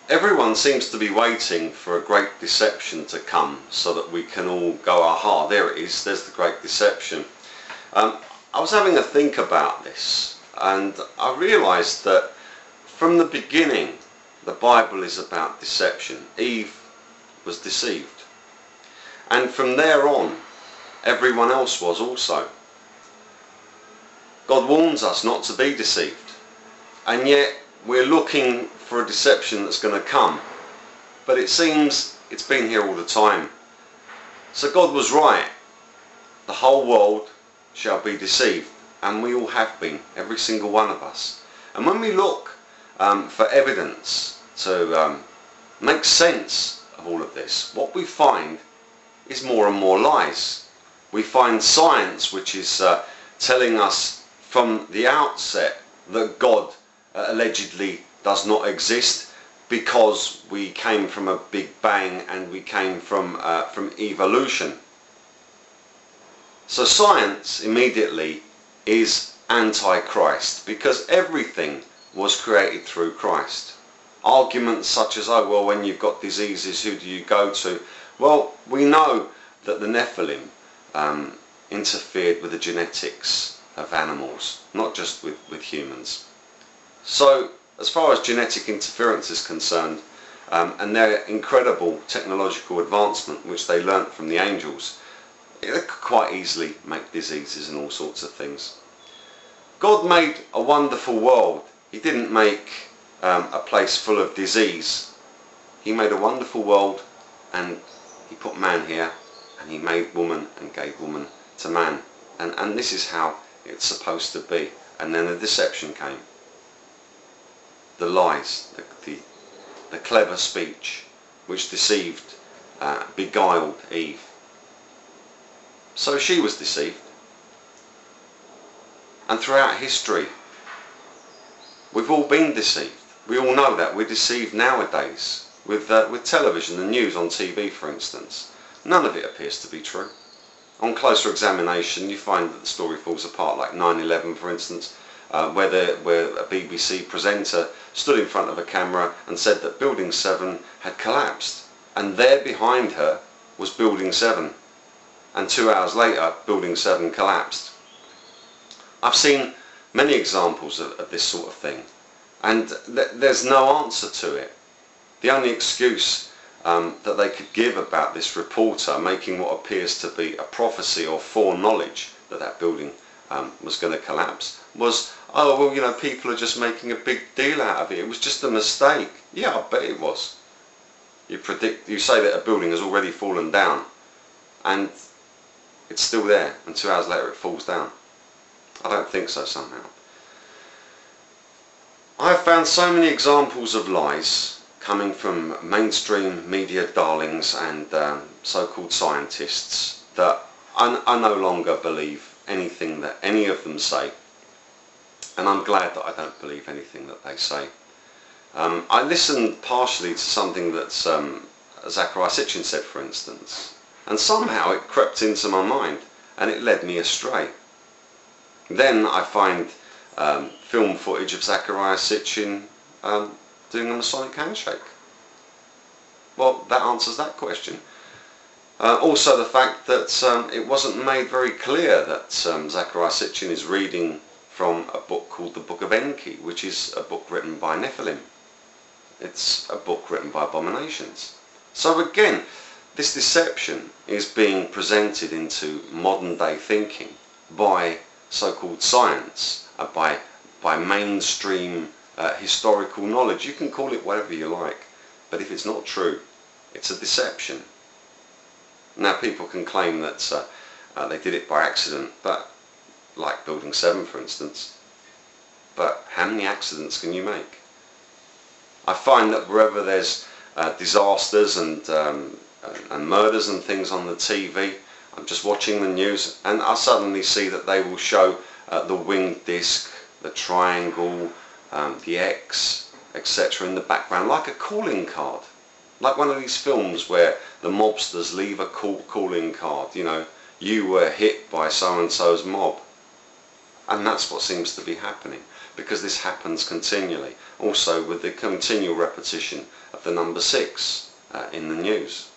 Everyone seems to be waiting for a great deception to come so that we can all go, aha, there it is, there's the great deception. I was having a think about this, and I realised that from the beginning the Bible is about deception. Eve was deceived, and from there on everyone else was also. God warns us not to be deceived, and yet we're looking for a deception that's going to come, but it seems it's been here all the time. So God was right. The whole world shall be deceived, and we all have been, every single one of us. And when we look for evidence to make sense of all of this, what we find is more and more lies. We find science which is telling us from the outset that God allegedly does not exist because we came from a big bang and we came from evolution. So science immediately is anti-Christ because everything was created through Christ. Arguments such as, oh well, when you've got diseases, who do you go to? Well, we know that the Nephilim interfered with the genetics of animals, not just with humans. So as far as genetic interference is concerned, and their incredible technological advancement which they learnt from the angels, they could quite easily make diseases and all sorts of things. God made a wonderful world. He didn't make a place full of disease. He made a wonderful world, and he put man here, and he made woman and gave woman to man, and this is how it's supposed to be. And then the deception came, the lies, the clever speech which deceived, beguiled Eve. So she was deceived, and throughout history we've all been deceived. We all know that. We're deceived nowadays with television and news on TV, for instance. None of it appears to be true. On closer examination you find that the story falls apart, like 9/11 for instance, where a BBC presenter stood in front of a camera and said that Building 7 had collapsed, and there behind her was Building 7, and 2 hours later Building 7 collapsed. I've seen many examples of this sort of thing, and there's no answer to it. The only excuse that they could give about this reporter making what appears to be a prophecy or foreknowledge that building was going to collapse was, oh well, you know, people are just making a big deal out of it. It was just a mistake. Yeah, I bet it was. You say that a building has already fallen down, and it's still there, and 2 hours later it falls down. I don't think so somehow. I've found so many examples of lies coming from mainstream media darlings and so-called scientists that I no longer believe anything that any of them say, and I'm glad that I don't believe anything that they say. I listened partially to something that Zachariah Sitchin said, for instance, and somehow it crept into my mind and it led me astray. Then I find film footage of Zachariah Sitchin doing a Masonic handshake. Well, that answers that question. Also the fact that it wasn't made very clear that Zachariah Sitchin is reading from a book called the Book of Enki, which is a book written by Nephilim. It's a book written by abominations. So again, this deception is being presented into modern day thinking by so-called science, by mainstream historical knowledge. You can call it whatever you like, but if it's not true, it's a deception. Now people can claim that they did it by accident, but like Building 7 for instance, but how many accidents can you make? I find that wherever there's disasters and murders and things on the TV, I'm just watching the news and I suddenly see that they will show the winged disc, the triangle, the X, etc. in the background, like a calling card. Like one of these films where the mobsters leave a calling card, you know, you were hit by so-and-so's mob. And that's what seems to be happening, because this happens continually. Also with the continual repetition of the number 6 in the news.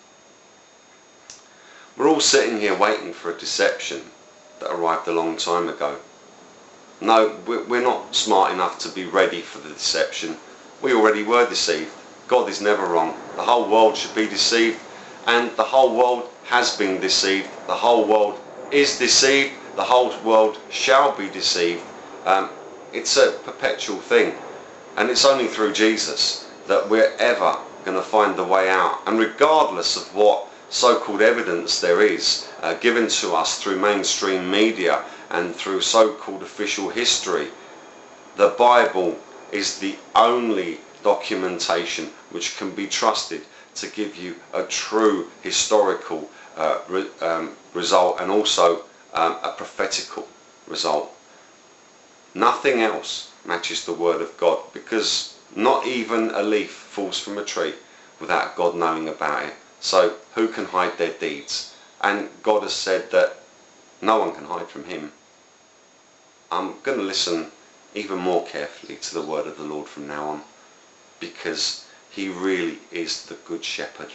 We're all sitting here waiting for a deception that arrived a long time ago. No, we're not smart enough to be ready for the deception. We already were deceived. God is never wrong. The whole world should be deceived, and the whole world has been deceived. The whole world is deceived. The whole world shall be deceived. It's a perpetual thing, and it's only through Jesus that we're ever going to find the way out. And regardless of what so-called evidence there is given to us through mainstream media and through so-called official history, the Bible is the only documentation which can be trusted to give you a true historical result, and also a prophetical result. Nothing else matches the Word of God, because not even a leaf falls from a tree without God knowing about it. So who can hide their deeds? And God has said that no one can hide from him. I'm going to listen even more carefully to the word of the Lord from now on, because he really is the Good Shepherd.